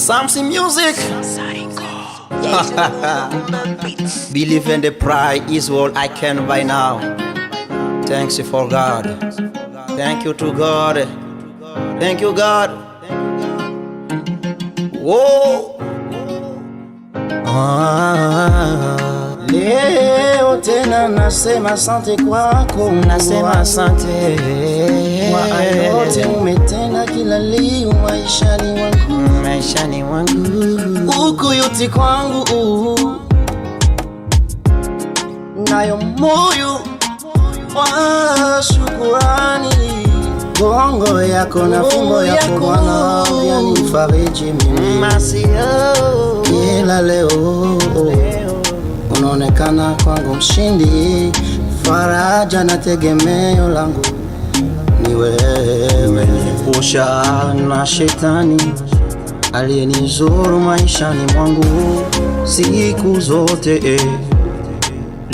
Something music. Believe in the pride is all I can buy now. Thanks for God. Thank you to God. Thank you God. Whoa. Leo tena nasema asante kwako, nasema asante kwa yote umetenda kila leo maishani wangu, uko yote kwangu, nayo moyo wa shukurani. Gongo yako na fimbo yako Bwana vyanifariji mimi masio. Kila leo unaonekana kwangu mshindi, faraja na tegemeo langu ni wewe. Usha na shetani aliyenizuru maishani mwangu siku zote,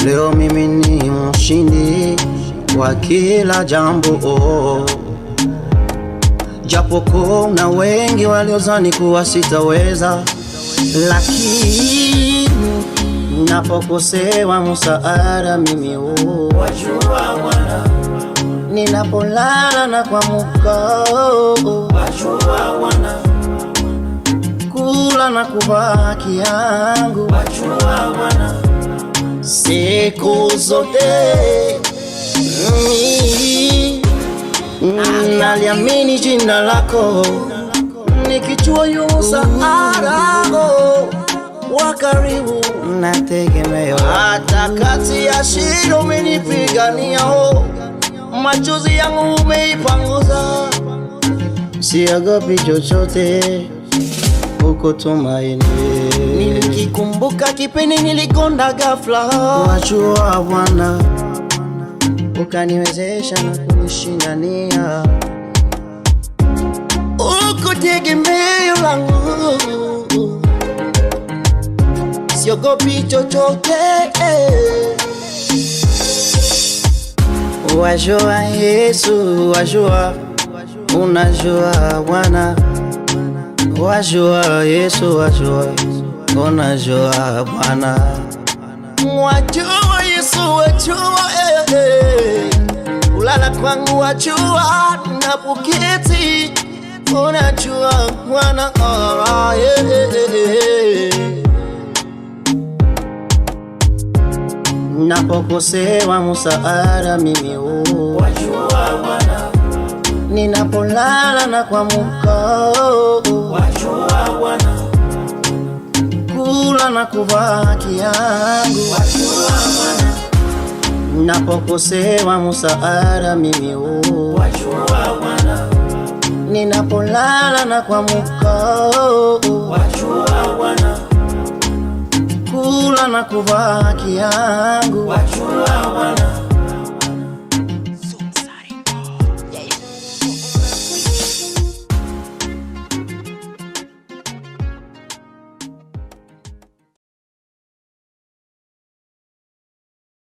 leo mimi ni mshindi wa kila jambo. Japo kuna wengi waliozani kuwa sitaweza, lakini napokosewa msaada mimi wajua Bwana. Ninapolala na kuamka wajua Bwana. Kula na kuvaa yangu wajua Bwana. Siku zote naliamini jina lako, nikijua yu msaada wa karibu na tegemeo. Hata kati ya shida umenipigania, machozi yangu umeipanguza, siogopi chochote, uko tumaini. Nikikumbuka kipindi nilikonda ghafla, wajua Bwana ukaniwezesha na kunishindania, uko tegemeo langu, siogopi chochote. Wajua Yesu, wajua, unajua Bwana. Wajua Yesu, wajua, unajua Bwana. Wajua Yesu, wajua, ulala kwangu wajua, napoketi unajua Bwana. Napokosewa msaada mimi wajua Bwana. Ninapolala na kuamka wajua Bwana. Kula na kuvaa yangu wajua Bwana. Napokosewa msaada mimi wajua Bwana. Ninapolala na kuamka wajua Bwana. Kula na kuvaa yangu wajua Bwana.